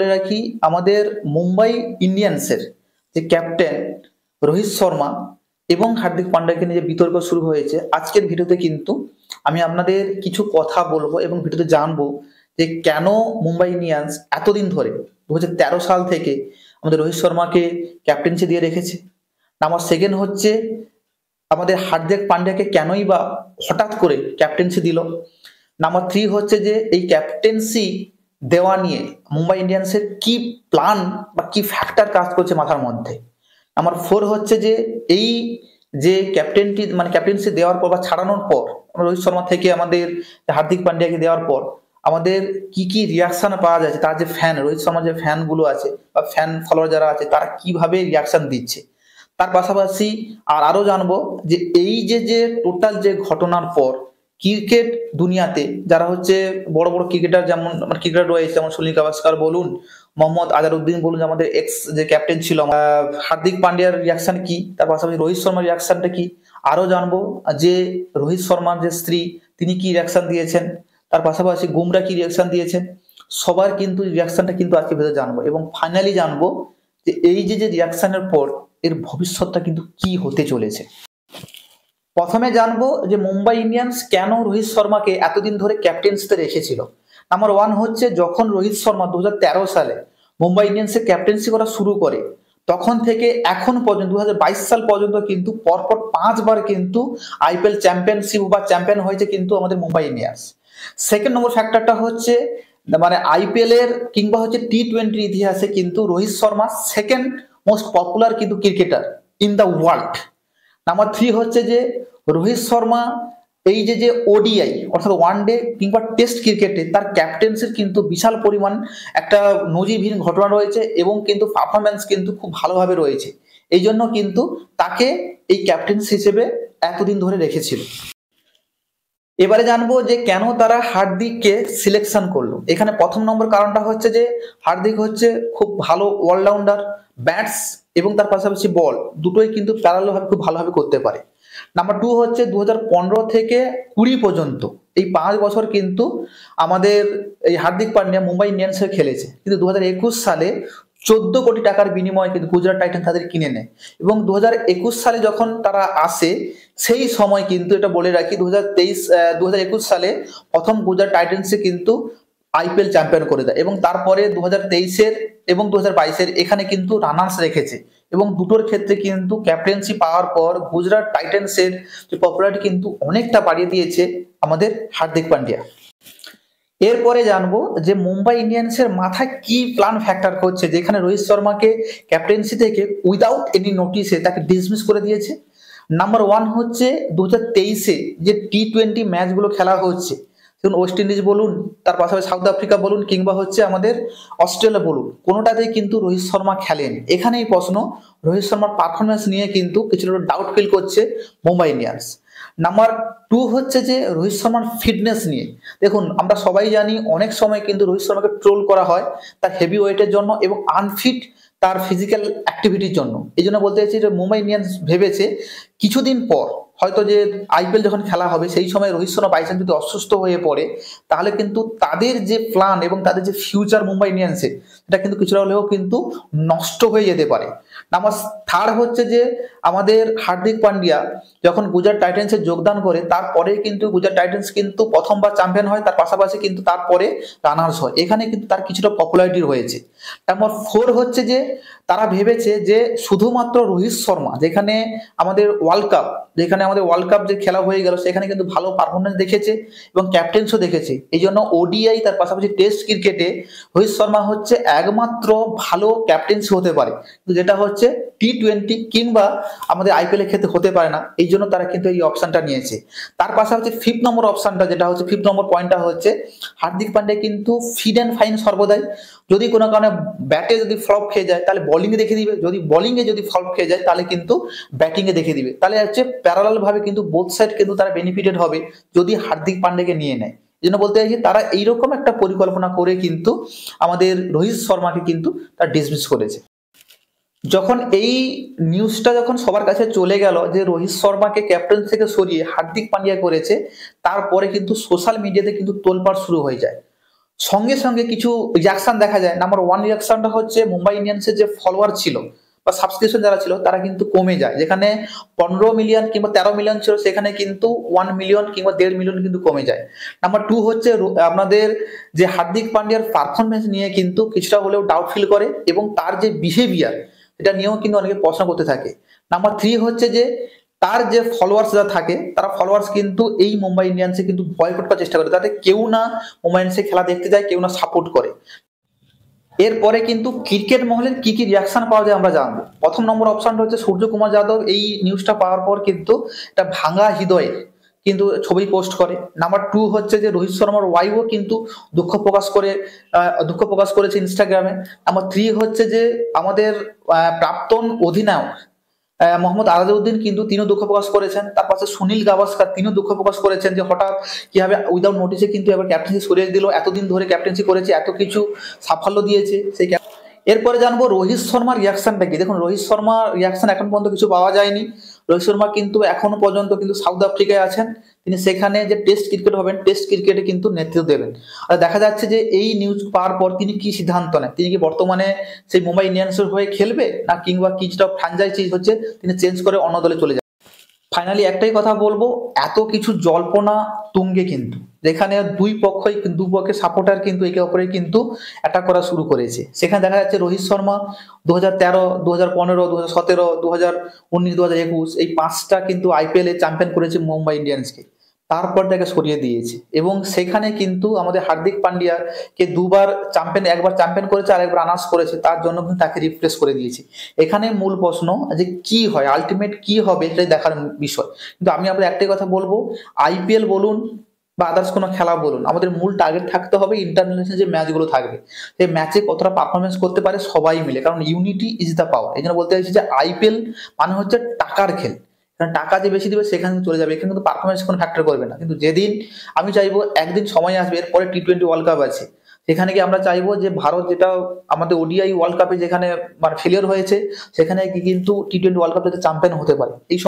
বলে রাখি আমাদের মুম্বাই ইন্ডিয়ান্সের যে ক্যাপ্টেন রোহিত শর্মা এবং হার্দিক পান্ডিয়াকে নিয়ে যে বিতর্ক শুরু হয়েছে, আজকের ভিডিওতে কিন্তু আমি আপনাদের কিছু কথা বলবো এবং ভিডিওতে জানবো যে কেন মুম্বাই ইন্ডিয়ান্স এতদিন ধরে 2013 সাল থেকে আমাদের রোহিত শর্মাকে ক্যাপ্টেন্সি দিয়ে রেখেছে। নাম্বার সেকেন্ড হচ্ছে আমাদের হার্দিক পান্ডিয়াকে কেনই বা হঠাৎ করে ক্যাপ্টেন্সি দিল। নাম্বার থ্রি হচ্ছে যে এই ক্যাপ্টেন্সি দেওয়া নিয়ে মুম্বাই ইন্ডিয়ান্সের কি প্ল্যান বা কি ফ্যাক্টর কাজ করছে মাথার মধ্যে। নাম্বার ফোর হচ্ছে যে এই যে ক্যাপ্টেন্সি দেওয়ার পর বা ছাড়ানোর পর রোহিত শর্মা থেকে আমাদের হার্দিক পান্ডিয়াকে দেওয়ার পর আমাদের কি কি রিয়াকশন পাওয়া যাচ্ছে, তার যে ফ্যান রোহিত শর্মার যে ফ্যান গুলো আছে বা ফ্যান ফলোয়ার যারা আছে তারা কিভাবে রিয়াকশন দিচ্ছে। তার পাশাপাশি আরো জানবো যে এই যে টোটাল যে ঘটনার পর ক্রিকেট দুনিয়াতে যারা হচ্ছে বড় বড় ক্রিকেটার যেমন ক্রিকেটার রয়েছে, যেমন সুনীল গাভাস্কার বলুন, মোহাম্মদ আজহারউদ্দিন বলুন, আমাদের এক্স যে ক্যাপ্টেন ছিল হার্দিক পান্ডিয়ার রিয়াকশন কি, তার পাশাপাশি রোহিত শর্মার রিয়াকশনটা কি, আরো জানবো যে রোহিত শর্মার যে স্ত্রী তিনি কি রিয়াকশন দিয়েছেন, তার পাশাপাশি বুমরা কি রিয়াকশন দিয়েছেন, সবার কিন্তু রিয়াকশনটা কিন্তু আজকে ভিডিওতে জানবো। এবং ফাইনালি জানবো যে এই যে রিয়াকশনের পর এর ভবিষ্যৎটা কিন্তু কি হতে চলেছে। প্রথমে জানবো যে মুম্বাই ইন্ডিয়ান্স কেন রোহিত শর্মাকে এতদিন ধরে ক্যাপ্টেন্সিতে রেখেছিল। নাম্বার ওয়ান হচ্ছে যখন রোহিত শর্মা 2013 সালে মুম্বাই ইন্ডিয়ান্সের ক্যাপ্টেন্সি করা শুরু করে তখন থেকে এখন পর্যন্ত 2022 সাল পর্যন্ত কিন্তু পরপর 5 বার কিন্তু আইপিএল চ্যাম্পিয়নশিপ বা চ্যাম্পিয়ন হয়েছে কিন্তু আমাদের মুম্বাই ইন্ডিয়ান্স। সেকেন্ড নম্বর ফ্যাক্টরটা হচ্ছে আইপিএল এর কিংবা হচ্ছে টি-20 ইতিহাসে কিন্তু Rohit Sharma second most popular কিন্তু cricketer in the world. Number three হচ্ছে যে রোহিত শর্মা এই যে ওডিআই অর্থাৎ ওয়ান ডে কিংবা টেস্ট ক্রিকেটে তার ক্যাপ্টেন্সির কিন্তু বিশাল পরিমাণ একটা নজিরবিহীন ঘটনা রয়েছে এবং কিন্তু পারফরমেন্স কিন্তু খুব ভালোভাবে রয়েছে। এই জন্য কিন্তু তাকে এই ক্যাপ্টেন্সি হিসেবে এতদিন ধরে রেখেছিল। এবারে জানবো যে কেন তারা হার্দিককে সিলেকশন করলো। এখানে প্রথম নম্বর কারণটা হচ্ছে যে হার্দিক হচ্ছে খুব ভালো অলরাউন্ডার, ব্যাটস এবং তার পাশাপাশি বল দুটোই কিন্তু প্যারালালভাবে খুব ভালোভাবে করতে পারে। নাম্বার টু হচ্ছে 2015 থেকে 20 পর্যন্ত এই 5 বছর কিন্তু আমাদের এই হার্দিক পান্ডিয়া মুম্বাই ইন্ডিয়ান্সে খেলেছে, কিন্তু 2021 সালে 14 কোটি টাকার বিনিময়ে কিন্তু গুজরাট টাইটান্স তাদের কিনে নেয়। এবং 2021 সালে যখন তারা আসে সেই সময় কিন্তু এটা বলে রাখি 2021 সালে প্রথম গুজরাট টাইটান্সে কিন্তু আইপিএল চ্যাম্পিয়ন করে দেয় এবং তারপরে 2023-এর এবং 2022-এর এখানে কিন্তু রানার্স রেখেছে এবং দুটোর ক্ষেত্রে কিন্তু ক্যাপ্টেন্সি পাওয়ার পর গুজরাট টাইটান্সের যে পপুলারিটি কিন্তু অনেকটা বাড়িয়ে দিয়েছে আমাদের হার্দিক পান্ডিয়া। এরপরে জানবো যে মুম্বাই ইন্ডিয়ান্সের মাথায় কি প্ল্যান ফ্যাক্টর করছে যেখানে রোহিত শর্মাকে ক্যাপ্টেন্সি থেকে উইদাউট এনি নোটিসে তাকে ডিসমিস করে দিয়েছে। নাম্বার ওয়ান হচ্ছে 2023-এ যে টি-20 ম্যাচগুলো খেলা হচ্ছে, যেমন ওয়েস্ট ইন্ডিজ বলুন, তার পাশাপাশি সাউথ আফ্রিকা বলুন কিংবা হচ্ছে আমাদের অস্ট্রেলিয়া বলুন, কোনোটাতেই কিন্তু রোহিত শর্মা খেলেন। এখানেই প্রশ্ন, রোহিত শর্মার পারফরমেন্স নিয়ে কিন্তু কিছুটা ডাউট ফিল করছে মুম্বাই ইন্ডিয়ান্স। নাম্বার টু হচ্ছে যে রোহিত শর্মার ফিটনেস নিয়ে। দেখুন আমরা সবাই জানি অনেক সময় কিন্তু রোহিত শর্মাকে ট্রোল করা হয় তার হেভি ওয়েটের জন্য এবং আনফিট তার ফিজিক্যাল অ্যাক্টিভিটির জন্য। এই জন্য বলতে চাইছি যে মুম্বাই ইন্ডিয়ান্স ভেবেছে কিছুদিন পর হয়তো যে আইপিএল যখন খেলা হবে সেই সময় রোহিত শর্মা বাইচান্স যদি অসুস্থ হয়ে পড়ে তাহলে কিন্তু তাদের যে প্ল্যান এবং তাদের যে ফিউচার মুম্বাই ইন্ডিয়ান্সের সেটা কিন্তু কিছুটা হলেও কিন্তু নষ্ট হয়ে যেতে পারে। নাম্বার থার্ড হচ্ছে যে আমাদের হার্দিক পান্ডিয়া যখন গুজরাট টাইটান্সে যোগদান করে তারপরে কিন্তু গুজরাট টাইটান্স কিন্তু প্রথমবার চ্যাম্পিয়ন হয়, তার পাশাপাশি কিন্তু তারপরে রানার্স হয়, এখানে কিন্তু তার কিছুটা পপুলারিটি রয়েছে। নাম্বার ফোর হচ্ছে যে তারা ভেবেছে যে শুধুমাত্র রোহিত শর্মা যেখানে আমাদের ওয়ার্ল্ড কাপ যে খেলা হয়ে গেল সেখানে কিন্তু ভালো পারফরমেন্স দেখেছে এবং ক্যাপ্টেন্সও দেখেছে, এই জন্য ওডিআই তার পাশাপাশি টেস্ট ক্রিকেটে রোহিত শর্মা হচ্ছে একমাত্র ভালো ক্যাপ্টেন্সি হতে পারে, যেটা হচ্ছে টি-20 কিংবা আমাদের আইপিএল এর ক্ষেত্রে হতে পারে না। এই জন্য তারা কিন্তু এই অপশনটা নিয়েছে। তার পাশাপাশি ফিফথ নম্বর অপশনটা যেটা হচ্ছে ফিফথ নম্বর পয়েন্টটা হচ্ছে হার্দিক পান্ডিয়া কিন্তু ফিট অ্যান্ড ফাইন সর্বদাই, যদি কোনো কারণে ব্যাটে যদি ফ্লপ খেয়ে যায় তাহলে বোলিংয়ে দেখে দিবে, যদি বোলিংয়ে যদি ফ্লপ খেয়ে যায় তাহলে কিন্তু ব্যাটিংয়ে দেখে দিবে। তাহলে হচ্ছে প্যারালাল ভাবে কিন্তু বোথ সাইড কিন্তু তারা বেনিফিটেড হবে যদি হার্দিক পান্ডিয়াকে নিয়ে নেয়। এই জন্য বলতে চাইছি তারা এইরকম একটা পরিকল্পনা করে কিন্তু আমাদের রোহিত শর্মাকে কিন্তু তার ডিসমিস করেছে। যখন এই নিউজটা যখন সবার কাছে চলে গেল যে রোহিত শর্মাকে ক্যাপ্টেন থেকে সরিয়ে হার্দিক পান্ডিয়া করেছে, তারপরে কিন্তু সোশ্যাল মিডিয়াতে কিন্তু তোলপাড় শুরু হয়ে যায়। সঙ্গে সঙ্গে কিছু রিয়াকশন দেখা যায়। নাম্বার ওয়ান রিয়াকশনটা হচ্ছে মুম্বাই ইন্ডিয়ান্সের যে ফলোয়ার ছিল বা সাবস্ক্রিপশন যারা ছিল তারা কিন্তু কমে যায়, যেখানে 15 মিলিয়ন কিংবা 13 মিলিয়ন ছিল সেখানে কিন্তু 1 মিলিয়ন কিংবা 1.5 মিলিয়ন কিন্তু কমে যায়। নাম্বার টু হচ্ছে আপনাদের যে হার্দিক পান্ডিয়ার পারফরমেন্স নিয়ে কিন্তু কিছুটা হলেও ডাউট ফিল করে এবং তার যে বিহেভিয়ার এটা নিয়েও কিন্তু অনেকে প্রশ্ন করতে থাকে। নাম্বার থ্রি হচ্ছে যে তার যে ফলোয়ার্স যারা থাকে তারা ফলোয়ার্স কিন্তু এই মুম্বাই ইন্ডিয়ান্সে কিন্তু বয়কট করার চেষ্টা করে, তাতে কেউ না মুম্বাই ইন্ডিয়ান্সে খেলা দেখতে যায়, কেউ না সাপোর্ট করে। এরপরে কিন্তু ক্রিকেট মহলের কি কি রিয়াকশন পাওয়া যায় আমরা জানবো। প্রথম নম্বর অপশনটা হচ্ছে সূর্যকুমার যাদব এই নিউজটা পাওয়ার পর কিন্তু একটা ভাঙা হৃদয়ে কিন্তু ছবি পোস্ট করে। নাম্বার টু হচ্ছে যে রোহিত শর্মার ওয়াইফও কিন্তু দুঃখ প্রকাশ করেছে ইনস্টাগ্রামে। নাম্বার থ্রি হচ্ছে যে আমাদের প্রাক্তন অধিনায়ক মোহাম্মদ আজাদউদ্দিন কিন্তু তিনিও দুঃখ প্রকাশ করেছেন। তার পাশে সুনীল গাভাস্কার তিনিও দুঃখ প্রকাশ করেছেন যে হঠাৎ কিভাবে উইদাউট নোটিসে কিন্তু এবার ক্যাপ্টেন্সি সরিয়ে দিল, এতদিন ধরে ক্যাপ্টেন্সি করেছে, এত কিছু সাফল্য দিয়েছে সেই। এরপরে জানবো রোহিত শর্মার রিয়াকশনটা কি। দেখুন রোহিত শর্মার রিয়াকশন এখন পর্যন্ত কিছু পাওয়া যায়নি। রোহিত শর্মা কিন্তু এখনো পর্যন্ত কিন্তু সাউথ আফ্রিকায় আছেন, তিনি সেখানে যে টেস্ট ক্রিকেট হবেন টেস্ট ক্রিকেটে কিন্তু নেতৃত্ব দেবেন। আর দেখা যাচ্ছে যে এই নিউজ পাওয়ার পর তিনি কি সিদ্ধান্ত নেন, তিনি কি বর্তমানে সেই মুম্বাই ইন্ডিয়ান্সের হয়ে খেলবে না কিংবা কিছুটা ফ্র্যাঞ্চাইজি হচ্ছে তিনি চেঞ্জ করে অন্য দলে চলে যাবে। ফাইনালি একটাই কথা বলবো, এত কিছু জল্পনা তুঙ্গে কিন্তু যেখানে দুপক্ষের সাপোর্টার কিন্তু একে অপরে কিন্তু অ্যাটাক করা শুরু করেছে। সেখানে দেখা যাচ্ছে রোহিত শর্মা 2013, 2015, 2017, 2019, 2021 এই পাঁচটা কিন্তু আইপিএল এ চ্যাম্পিয়ন করেছে মুম্বাই ইন্ডিয়ান্সকে, তারপর তাকে সরিয়ে দিয়েছে। এবং সেখানে কিন্তু আমাদের হার্দিক পান্ডিয়াকে দুবার চ্যাম্পিয়ন, একবার চ্যাম্পিয়ন করেছে আর একবার আনার্স করেছে, তার জন্য কিন্তু তাকে রিপ্লেস করে দিয়েছে। এখানে মূল প্রশ্ন যে কি হয়, আলটিমেট কি হবে সেটাই দেখার বিষয়। কিন্তু আমি আপনাদের একটাই কথা বলবো, আইপিএল বলুন বা আদার্স কোনো খেলা বলুন, আমাদের মূল টার্গেট থাকতে হবে ইন্টারন্যাশনাল যে ম্যাচগুলো থাকবে সেই ম্যাচে কতটা পারফরমেন্স করতে পারে সবাই মিলে, কারণ ইউনিটি ইজ দ্য পাওয়ার। এই জন্য বলতে চাইছি যে আইপিএল মানে হচ্ছে টাকার খেল, কারণ টাকা যে বেশি দিবে সেখানে চলে যাবে, এখানে কিন্তু পারফরমেন্স কোনো ফ্যাক্টর করবে না। কিন্তু যেদিন আমি চাইবো একদিন সময় আসবে, এরপরে টি20 ওয়ার্ল্ড কাপ আছে, সেখানে কি আমরা চাইবো যে ভারত যেটা আমাদের ওডিআই ওয়ার্ল্ড কাপে যেখানে মানে ফেলিয়ার হয়েছে সেখানে কি কিন্তু টি20 ওয়ার্ল্ড কাপে চ্যাম্পিয়ন হতে পারে। এই